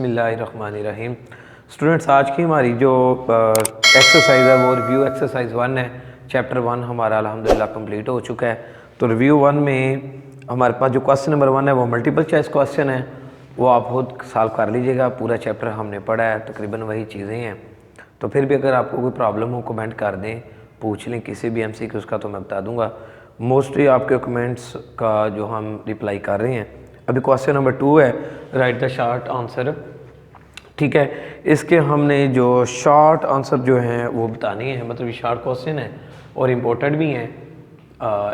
बिस्मिल्लाहिर्रहमानिर्रहीम। स्टूडेंट्स, आज की हमारी जो एक्सरसाइज है वो रिव्यू एक्सरसाइज 1 है। चैप्टर 1 हमारा अल्हम्दुलिल्लाह कंप्लीट हो चुका है। तो रिव्यू 1 में हमारे पास जो क्वेश्चन नंबर 1 है वो मल्टीपल चॉइस क्वेश्चन है, वो आप खुद सॉल्व कर लीजिएगा। पूरा चैप्टर हमने पढ़ा है, तकरीबन वही चीज़ें हैं। तो फिर भी अगर आपको कोई प्रॉब्लम हो कमेंट कर दें, पूछ लें किसी भी MCQ उसका, तो मैं बता दूंगा। मोस्टली आपके कमेंट्स का जो हम रिप्लाई कर रहे हैं। अभी क्वेश्चन नंबर 2 है, राइट द शॉर्ट आंसर। ठीक है, इसके हमने जो शॉर्ट आंसर जो हैं वो बताने हैं, मतलब ये शॉर्ट क्वेश्चन है और इम्पोर्टेंट भी हैं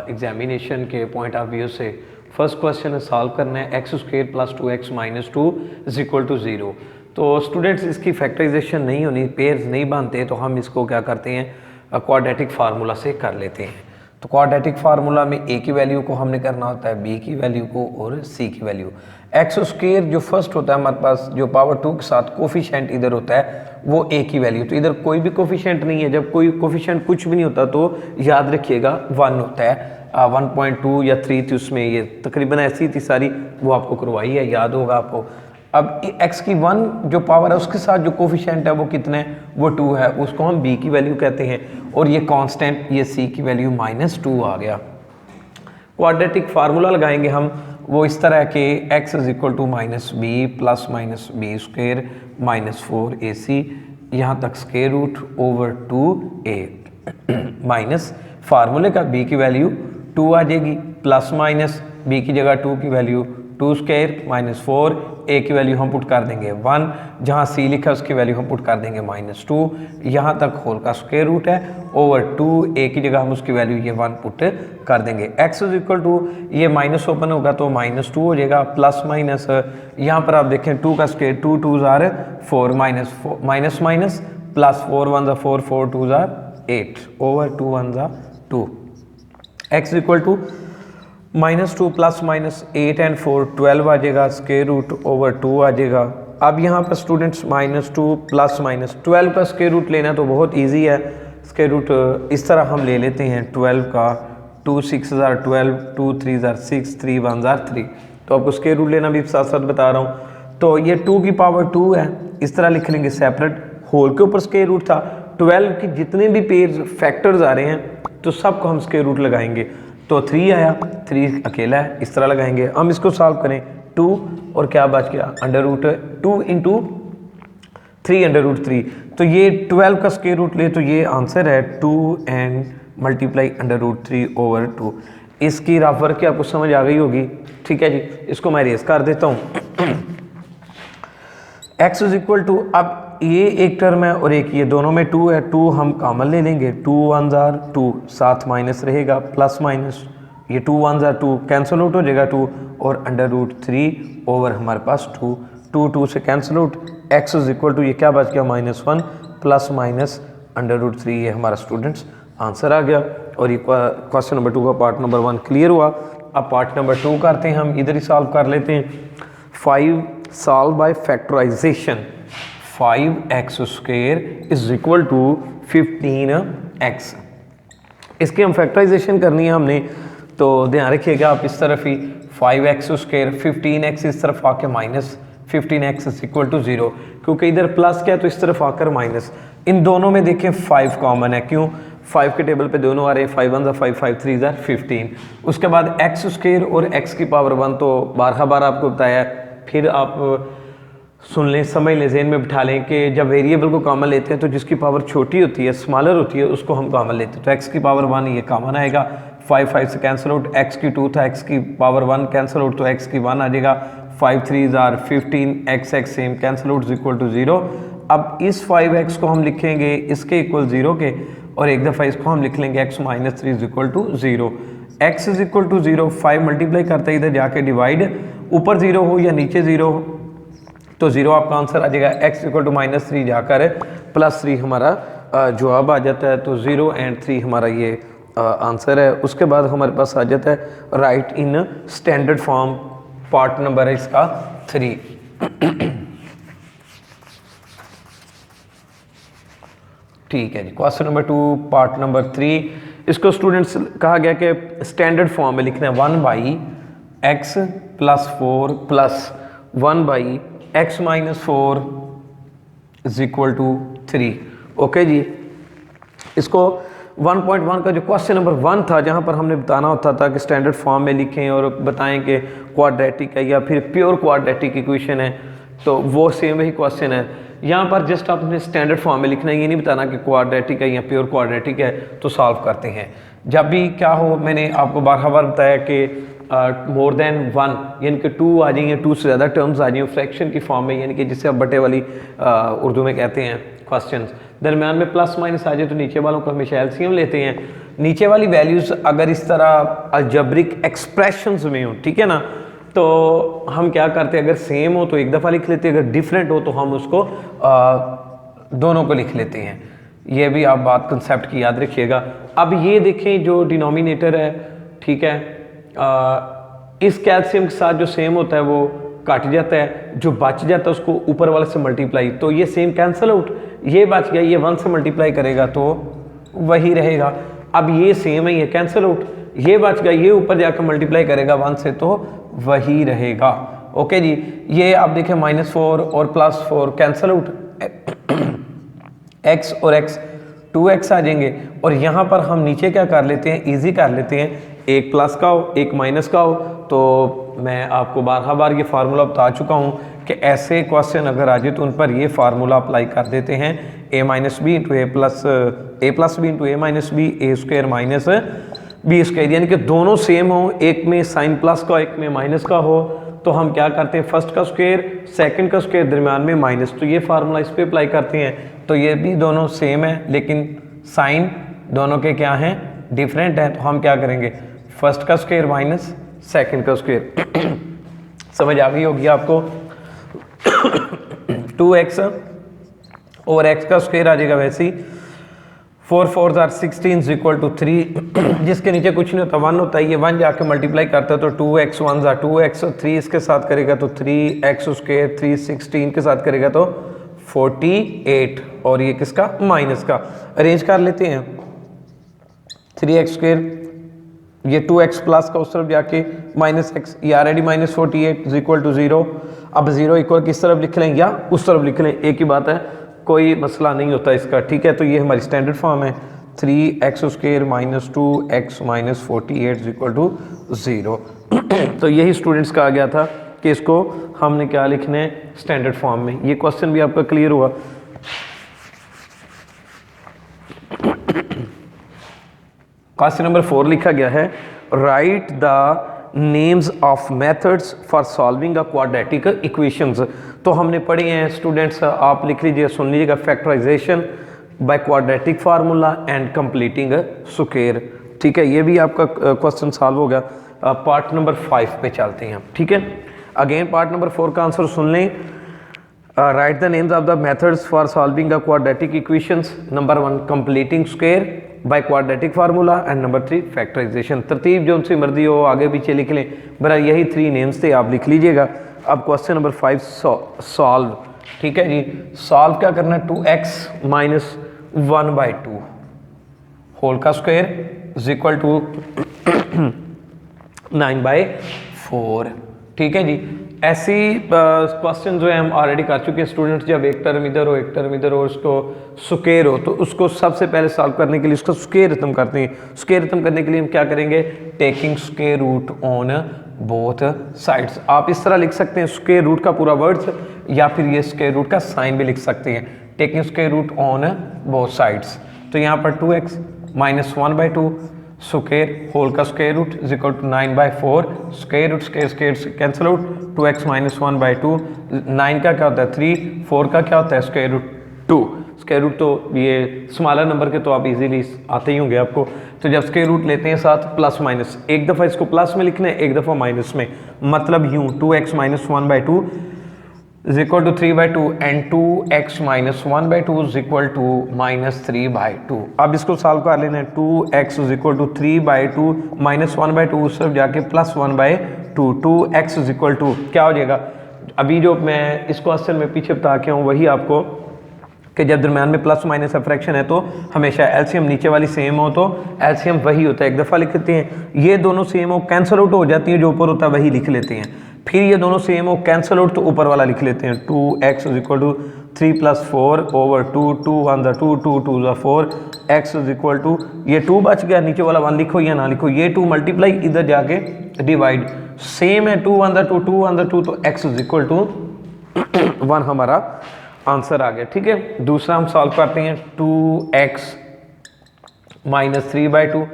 एग्जामिनेशन के पॉइंट ऑफ व्यू से। फर्स्ट क्वेश्चन है सॉल्व करना है X square plus 2x minus 2 is equal to 0। तो स्टूडेंट्स, इसकी फैक्टराइजेशन नहीं होनी, पेयर्स नहीं बनते, तो हम इसको क्या करते हैं, क्वाड्रेटिक फार्मूला से कर लेते हैं। तो क्वाड्रेटिक फार्मूला में a की वैल्यू को हमने करना होता है b की वैल्यू को और c की वैल्यू। एक्स स्क्वायर जो फर्स्ट होता है हमारे पास, जो पावर 2 के साथ कोफिशिएंट इधर होता है वो a की वैल्यू। तो इधर कोई भी कोफिशिएंट नहीं है, जब कोई कोफिशिएंट कुछ भी नहीं होता तो याद रखिएगा 1 होता है। 1.2 या 3 थी उसमें, ये तकरीबन ऐसी थी सारी, वो आपको करवाई है, याद होगा आपको। अब x की 1 जो पावर है उसके साथ जो कोफिशिएंट है वो कितने है, वो 2 है, उसको हम b की वैल्यू कहते हैं। और ये कांस्टेंट, ये c की वैल्यू -2 आ गया। क्वाड्रेटिक फार्मूला लगाएंगे हम, वो इस तरह के x is equal to -b plus -b square -4ac, यहाँ तक square root over 2a minus फार्मूले का b की वैल्यू 2 आ जाएगी, प्लस माइनस b की जगह 2 की वैल्यू 2 स्क्वायर -4, a की वैल्यू हम पुट कर देंगे 1, जहाँ c लिखा है उसकी वैल्यू हम पुट कर देंगे -2, यहाँ तक होल का स्क्वायर रूट है ओवर 2, a की जगह हम उसकी वैल्यू ये 1 पुट कर देंगे। x इज इक्वल टू, ये माइनस ओपन होगा तो -2 हो जाएगा, प्लस माइनस यहाँ पर आप देखें 2 का स्क्वायर 2 2 जार 4 माइनस माइनस प्लस 4 1 4 4 2 जार 8 ओवर 2 1 जार 2। x equal to -2 plus -8 and 4 12 आ जाएगा, स्क्वायर रूट ओवर 2 आ जाएगा। अब यहाँ पर स्टूडेंट्स -2 प्लस -12 का स्क्वायर रूट लेना तो बहुत इजी है। स्क्वायर रूट इस तरह हम ले लेते हैं 12 का, 2 6 जार 12, 2 3 जार 6, 3 1 जार 3। तो आपको स्क्वायर रूट लेना भी साथ साथ बता रहा हूँ। तो ये 2 की पावर 2 है, इस तरह लिख लेंगे सेपरेट, होल के ऊपर स्क्वायर रूट था। 12 की जितने भी पेयर फैक्टर्स आ रहे हैं तो सबको हम स्क्वायर रूट लगाएंगे। तो 3 आया, 3 अकेला है, इस तरह लगाएंगे। हम इसको सॉल्व करें 2 और क्या बच गया, under root 2 into 3 under root 3। तो ये 12 का स्क्वायर रूट ले तो ये आंसर है 2 and multiply under root 3 over 2। इसकी रफ वर्क की आपको समझ आ गई होगी। ठीक है जी, इसको मैं रेस कर देता हूँ। x इज इक्वल टू, अब ये एक टर्म है और एक ये, दोनों में 2 है, 2 हम कॉमन ले लेंगे, 2 1 जार 2, साथ माइनस रहेगा, प्लस माइनस ये 2 1 जार 2 कैंसिल आउट हो जाएगा 2, और अंडर रूट 3 ओवर हमारे पास 2, 2 2 से cancel out. x is equal to, ये क्या बच गया -1 प्लस माइनस अंडर रूट 3, ये हमारा स्टूडेंट्स आंसर आ गया। और ये क्वेश्चन नंबर 2 का पार्ट नंबर 1 क्लियर हुआ। अब पार्ट नंबर 2 करते हैं, हम इधर ही सॉल्व कर लेते हैं। 5 solve by factorisation, 5x square is equal to 15x। इसकी हम फैक्टराइजेशन करनी है हमने, तो ध्यान रखिएगा आप इस तरफ ही 5x स्क्वायर 15x इस तरफ आके minus 15x is equal to 0, क्योंकि इधर प्लस क्या है तो इस तरफ आकर माइनस। इन दोनों में देखें 5 कॉमन है, क्यों, 5 के टेबल पे दोनों आ रहे हैं, 5 1 ज़ा 5 5 3 ज़ा 15। उसके बाद x स्क्वायर और x की पावर 1 तो बारहा बार आपको बताया है। फिर आप सुन लें, समझ लें, ज़हन में बिठा लें कि जब वेरिएबल को कॉमन लेते हैं तो जिसकी पावर छोटी होती है, स्मॉलर होती है, उसको हम कॉमन लेते हैं। तो x की पावर 1 ये कॉमन आएगा, 5 5 से कैंसिल आउट, x की 2 था, x की पावर 1 कैंसिल आउट तो x की 1 आ जाएगा, 5 3 जार 15, x same cancel out equal to 0। अब इस 5x को हम लिखेंगे इसके इक्वल 0 के, और एक दफ़ा इसको हम लिख लेंगे x -3 is equal to 0। x is equal to 0, 5 multiply करते इधर जाके डिवाइड, ऊपर 0 हो या नीचे 0 हो तो 0 आपका आंसर आ जाएगा। x इक्वल टू -3 जाकर +3 हमारा जवाब आ जाता है। तो 0 एंड 3 हमारा ये आंसर है। उसके बाद हमारे पास आ जाता है right in standard form, part number है इसका 3। ठीक है जी, क्वेश्चन नंबर 2 पार्ट नंबर 3। इसको स्टूडेंट्स कहा गया कि स्टैंडर्ड फॉर्म में लिखना है 1/x + 4 + 1/, x minus 4 is equal to 3। Okay जी, इसको 1.1 का जो क्वेश्चन नंबर 1 था, जहाँ पर हमने बताना होता था कि स्टैंडर्ड फॉर्म में लिखें और बताएं कि क्वाड्रेटिक है या फिर प्योर क्वाड्रेटिक इक्वेशन है, तो वो सेम वही क्वेश्चन है। यहाँ पर जस्ट आपने स्टैंडर्ड फॉर्म में लिखना है, ये नहीं बताना कि क्वाड्रेटिक है या प्योर क्वाड्रेटिक है, तो सॉल्व करते हैं। जब भी क्या हो, मैंने आपको बार बताया कि मोर देन 1 यानी कि 2 आ जाइए, 2 से ज़्यादा टर्म्स आ जाइए फ्रैक्शन की फॉर्म में, यानी कि जिसे आप बटे वाली उर्दू में कहते हैं क्वेश्चंस, दरमियान में प्लस माइनस आ जाए तो नीचे वालों को हमेशा एलसीएम लेते हैं। नीचे वाली वैल्यूज़ अगर इस तरह अलजेब्रिक एक्सप्रेशंस में हो, ठीक है ना, तो हम क्या करते हैं, अगर सेम हो तो एक दफ़ा लिख लेते हैं, अगर डिफरेंट हो तो हम उसको दोनों को लिख लेते हैं। ये भी आप बात कंसेप्ट की याद रखिएगा। अब ये देखें जो डिनोमिनेटर है, ठीक है, इस कैल्शियम के साथ जो सेम होता है वो कट जाता है, जो बच जाता है उसको ऊपर वाले से मल्टीप्लाई, तो ये सेम कैंसिल आउट, ये बच गया, ये 1 से मल्टीप्लाई करेगा तो वही रहेगा। अब ये सेम है, ये कैंसिल आउट, ये बच गया, ये ऊपर जाकर मल्टीप्लाई करेगा 1 से तो वही रहेगा। ओके जी, ये आप देखें -4 और +4 कैंसिल आउट, x और x 2x आ जाएंगे। और यहाँ पर हम नीचे क्या कर लेते हैं, इजी कर लेते हैं, एक प्लस का हो एक माइनस का हो। तो मैं आपको बार ये फार्मूला बता चुका हूँ कि ऐसे क्वेश्चन अगर आ जाए तो उन पर ये फार्मूला अप्लाई कर देते हैं, a minus b into a plus b into a minus b a square minus b square, यानी कि दोनों सेम हो, एक में साइन प्लस का एक में माइनस का हो, तो हम क्या करते हैं, फर्स्ट का स्क्वायर सेकंड का स्क्वायर दरमियान में माइनस, तो ये फार्मूला इस पर अप्लाई करते हैं। तो ये भी दोनों सेम है लेकिन साइन दोनों के क्या हैं, डिफरेंट हैं, तो हम क्या करेंगे, फर्स्ट का स्क्वायर माइनस सेकंड का स्क्वायर। समझ आ गई होगी आपको। 2x और x का स्क्वायर आ जाएगा वैसे ही, 4 4 आर 16 इक्वल टू 3, जिसके नीचे कुछ नहीं होता 1 होता है, ये 1 जाके मल्टीप्लाई करता है तो 2x 1 ज़ा 2x, 3 इसके साथ करेगा तो 3x स्क्वायर, 3 16 के साथ करेगा तो 48, और ये किसका, माइनस का। अरेंज कर लेते हैं, 3x स्क्वायर, ये 2x प्लस का उस तरफ जाके माइनस x, ये ऑलरेडी -48 इज इक्वल टू 0। अब 0 इक्वल किस तरफ लिख लें या उस तरफ लिख लें, एक ही बात है, कोई मसला नहीं होता इसका, ठीक है। तो ये हमारी स्टैंडर्ड फॉर्म है, 3x square minus 2x minus 48 is equal to 0। तो यही स्टूडेंट्स का आ गया था कि इसको हमने क्या लिखना है, स्टैंडर्ड फॉर्म में। ये क्वेश्चन भी आपका क्लियर हुआ। क्वेश्चन नंबर 4 लिखा गया है, right the names of methods for solving a quadratic equations. तो हमने पढ़े हैं स्टूडेंट्स, आप लिख लीजिए, सुन लीजिएगा, factorisation by quadratic formula and completing square, ठीक है। ये भी आपका क्वेश्चन सॉल्व हो गया। पार्ट नंबर 5 पे चलते हैं, ठीक है। अगेन पार्ट नंबर 4 का आंसर सुन लें, write the names of the methods for solving the quadratic equations. Number 1 completing square by quadratic formula and number 3 factorisation. तरतीब जो उनसे मर्जी हो आगे पीछे लिख लें, बरा यही 3 नेम्स थे, आप लिख लीजिएगा। अब क्वेश्चन नंबर 5 सॉल्व, ठीक है जी। सॉल्व क्या करना है, 2x माइनस 1/2 होल का स्क्वायर इज इक्वल टू 9/4, ठीक है जी। ऐसी क्वेश्चन जो है हम ऑलरेडी कर चुके हैं स्टूडेंट्स, जब एक टर्म इधर हो एक टर्म इधर हो, उसको स्क्वायर हो, तो उसको सबसे पहले सॉल्व करने के लिए उसका स्क्वायर खत्म करते हैं। स्क्वायर खत्म करने के लिए हम क्या करेंगे, taking square root on both sides. आप इस तरह लिख सकते हैं स्क्वायर रूट का पूरा वर्ड्स, या फिर ये स्क्वायर रूट का साइन भी लिख सकते हैं, taking square root on both sides. तो यहाँ पर 2x माइनस 1/2 स्क्वायर होल का square root is equal to 9/4, square root square square cancel out, 2x minus 1/2, 9 का क्या होता है 3, 4 का क्या होता है स्क्वायर रूट 2। स्क्वायर रूट तो ये स्मॉलर नंबर के तो आप इजीली आते ही होंगे आपको। तो जब स्क्वायर रूट लेते हैं साथ प्लस माइनस, एक दफ़ा इसको प्लस में लिखना है एक दफ़ा माइनस में, मतलब यूँ 2x minus 1/2 is equal to 3/2 and 2x minus 1/2 is equal to minus 3/2। अब इसको सॉल्व कर लेना है, 2x is equal to 3/2 minus 1/2 उस तरफ जाके plus 1/2, 2x is equal to क्या हो जाएगा। अभी जो मैं इस क्वेश्चन में पीछे बता के हूँ वही आपको, कि जब दरम्यान में प्लस माइनस फ्रैक्शन है तो हमेशा एलसीएम नीचे वाली सेम हो तो एलसीएम वही होता है, एक दफ़ा लिखते हैं। ये दोनों सेम हो कैंसिल आउट हो जाती हैं, जो ऊपर होता है वही लिख लेते हैं। फिर ये दोनों सेम हो, कैंसल आउट, तो ऊपर वाला लिख लेते हैं 2x is equal to 3 + 4 over 2, 2 1 ज़ा 2, 2 2 ज़ा 4, x इज इक्वल टू, ये 2 बच गया, नीचे वाला 1 लिखो या ना लिखो, ये 2 मल्टीप्लाई इधर जाके डिवाइड, सेम है 2 1 ज़ा 2, 2 1 ज़ा 2, तो x इज इक्वल टू 1 हमारा आंसर आ गया। ठीक है, दूसरा हम सॉल्व करते हैं 2x - 3/2,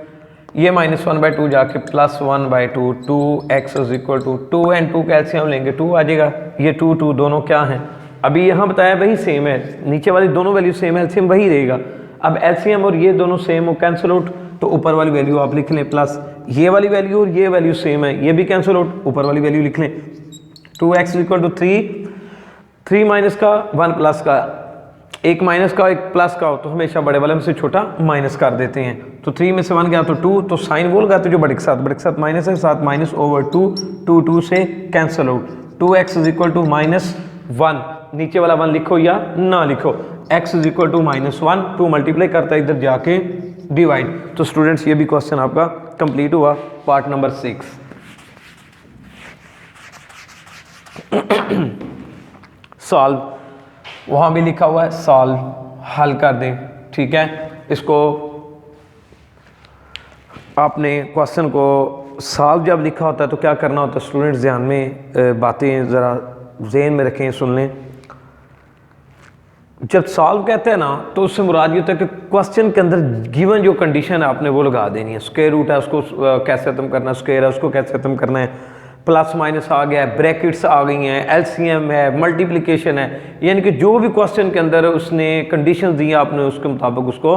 ये -1/2 जाके +1/2, 2x is equal to 2 and 2 कैल्शियम लेंगे 2 आ जाएगा, ये 2 2 दोनों क्या हैं, अभी यहाँ बताया वही सेम है, नीचे वाली दोनों वैल्यू सेम है, एलसीएम वही रहेगा। अब एलसीएम और ये दोनों सेम हो, कैंसिल आउट, तो ऊपर वाली वैल्यू आप लिख लें प्लस ये वाली वैल्यू और ये वैल्यू सेम है, ये भी कैंसिल आउट, ऊपर वाली वैल्यू लिख लें 2x is equal to 3 minus का 1 प्लस का, एक माइनस का एक प्लस का हो तो हमेशा बड़े वाले में से छोटा माइनस कर देते हैं, तो 3 में से 1 गया तो 2, तो साइन बोल गया तो जो बड़े के साथ माइनस है, साथ माइनस ओवर 2, 2 2 से cancel out, 2x is equal to -1, नीचे वाला 1 लिखो या ना लिखो, x is equal to -1, 2 multiply करता है इधर जाके डिवाइड। तो स्टूडेंट्स ये भी क्वेश्चन आपका कंप्लीट हुआ, पार्ट नंबर 6। सॉल्व, वहाँ भी लिखा हुआ है सॉल्व, हल कर दें। ठीक है, इसको आपने क्वेश्चन को सॉल्व जब लिखा होता है तो क्या करना होता है स्टूडेंट्स, ध्यान में बातें ज़रा ज़हन में रखें, सुन लें। जब सॉल्व कहते हैं ना तो उससे मुराद ये होता है कि क्वेश्चन के अंदर गिवन जो कंडीशन है आपने वो लगा देनी है, स्क्वायर रूट है उसको कैसे खत्म करना है, स्क्वायर है उसको कैसे खत्म करना है, प्लस माइनस आ गया है, ब्रैकेट्स आ गई हैं, एलसीएम है, मल्टीप्लिकेशन है, यानी कि जो भी क्वेश्चन के अंदर उसने कंडीशन दी आपने उसके मुताबिक उसको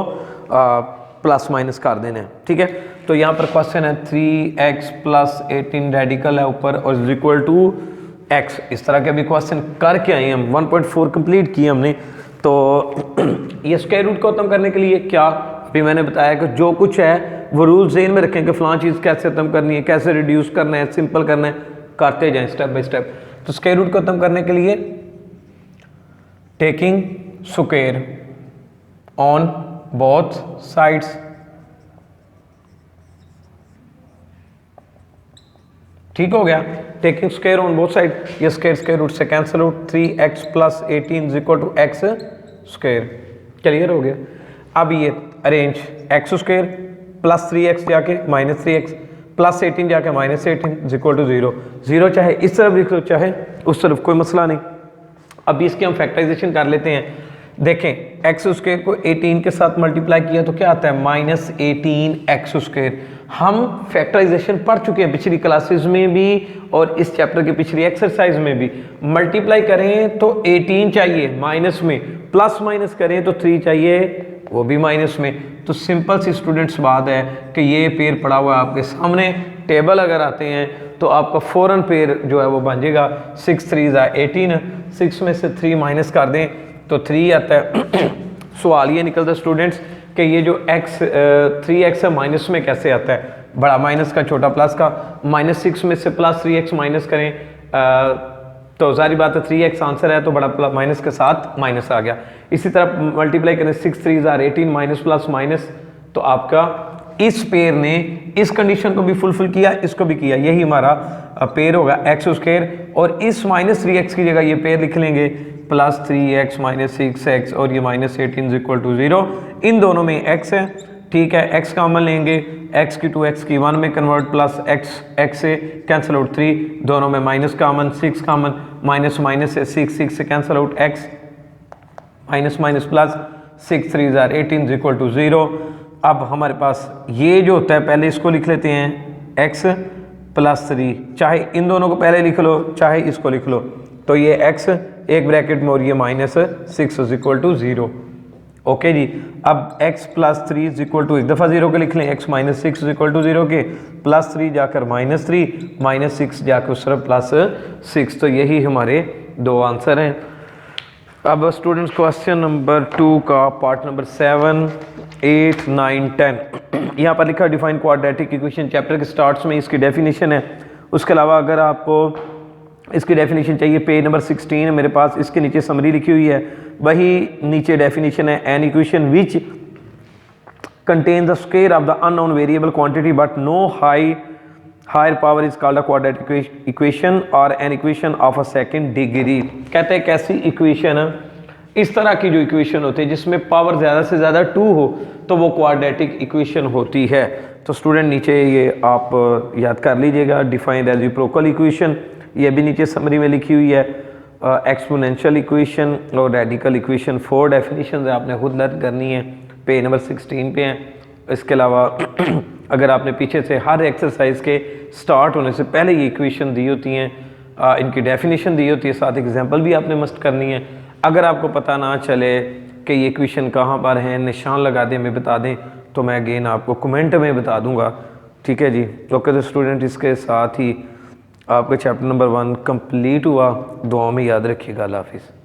प्लस माइनस कर देना है। ठीक है, तो यहाँ पर क्वेश्चन है 3x + 18 रेडिकल है ऊपर और इज इक्वल टू x, इस तरह के भी क्वेश्चन करके आए हम, 1.4 कंप्लीट किए हमने। तो ये स्क्वायर रूट को खत्म करने के लिए क्या, अभी मैंने बताया कि जो कुछ है वो रूल ज़हन में रखें कि फलां चीज़ कैसे खत्म करनी है, कैसे रिड्यूस करना है, सिंपल करना है, करते जाएं स्टेप बाय स्टेप। तो स्क्वायर रूट को खत्म करने के लिए taking square on both sides, ठीक हो गया, taking square on both side, ये स्क्वायर रूट से cancel out, 3x + 18 is equal to x square, clear हो गया। अब ये arrange x square plus 3x जाके -3x प्लस 18 जाके -18 इज इक्वल टू 0, 0 चाहे इस तरफ लिख लो चाहे उस तरफ, कोई मसला नहीं। अब इसकी हम फैक्टराइजेशन कर लेते हैं। देखें एक्स स्क्वायर को 18 के साथ मल्टीप्लाई किया तो क्या आता है -18x स्क्वायर। हम फैक्टराइजेशन पढ़ चुके हैं पिछली क्लासेस में भी और इस चैप्टर की पिछली एक्सरसाइज में भी। मल्टीप्लाई करें तो 18 चाहिए माइनस में, प्लस माइनस करें तो 3 चाहिए वो भी माइनस में। तो सिंपल सी स्टूडेंट्स बात है कि ये पेयर पड़ा हुआ है आपके सामने, टेबल अगर आते हैं तो आपका फ़ौरन पेयर जो है वो बन जाएगा 6 3 18, 6 में से 3 माइनस कर दें तो 3 आता है। सवाल ये निकलता है स्टूडेंट्स कि ये जो x 3x है माइनस में कैसे आता है, बड़ा माइनस का छोटा प्लस का, -6 में से प्लस 3x माइनस करें तो सारी बात है 3x आंसर है तो बड़ा माइनस के साथ माइनस आ गया। इसी तरह मल्टीप्लाई करें 6 3 18 माइनस प्लस माइनस, तो आपका इस पेयर ने इस कंडीशन को भी फुलफिल किया, इसको भी किया, यही हमारा पेयर होगा x स्क्वायर। और इस -3x की जगह ये पेयर लिख लेंगे +3x -6x और ये -18 इक्वल टू 0। इन दोनों में x है, ठीक है, x कॉमन लेंगे, x की 2x की 1 में कन्वर्ट प्लस x से कैंसिल आउट 3, दोनों में minus common, 6 common, minus minus से 6 से cancel out x, minus minus plus, 6 3 18 equal to 0। अब हमारे पास ये जो होता है पहले इसको लिख लेते हैं x +3, चाहे इन दोनों को पहले लिख लो चाहे इसको लिख लो, तो ये x एक ब्रैकेट में और ये -6 इक्वल टू 0। ओके जी, अब x +3 इक्वल टू एक दफ़ा 0 के लिख लें, x -6 इक्वल टू 0 के, +3 जाकर -3, -6 जाकर उस तरफ +6, तो यही हमारे दो आंसर हैं। अब स्टूडेंट्स क्वेश्चन नंबर 2 का पार्ट नंबर 7 8 9 10 यहाँ पर लिखा डिफाइन क्वाड्रेटिक इक्वेशन, चैप्टर के स्टार्ट्स में इसकी डेफिनेशन है। उसके अलावा अगर आपको इसकी डेफिनेशन चाहिए पेज नंबर 16 है मेरे पास, इसके नीचे समरी लिखी हुई है, वही नीचे डेफिनेशन है, an equation which contain the square of the unknown variable quantity but no higher power is called a quadratic equation और an equation of a second degree. कहते हैं कैसी इक्वेशन, इस तरह की जो इक्वेशन होती है जिसमें पावर ज़्यादा से ज़्यादा 2 हो तो वो क्वाड्रेटिक इक्वेशन होती है। तो स्टूडेंट नीचे ये आप याद कर लीजिएगा, डिफाइंड रेसिप्रोकल इक्वेशन, ये भी नीचे समरी में लिखी हुई है, एक्सपोनेंशियल इक्वेशन और रेडिकल इक्वेशन। 4 डेफिनेशन आपने खुद लर्न करनी है, पेज नंबर 16 पे हैं। इसके अलावा अगर आपने पीछे से हर एक्सरसाइज के स्टार्ट होने से पहले ये इक्वेशन दी होती हैं, इनकी डेफिनेशन दी होती है, साथ एग्जांपल भी आपने मस्ट करनी है। अगर आपको पता ना चले कि ये इक्वेशन कहाँ पर है, निशान लगा दें, हमें बता दें, तो मैं अगेन आपको कमेंट में बता दूंगा। ठीक है जी। ओके तो स्टूडेंट, इसके साथ ही आपका चैप्टर नंबर 1 कंप्लीट हुआ। दुआ में याद रखिएगा। अल्लाह हाफिज़।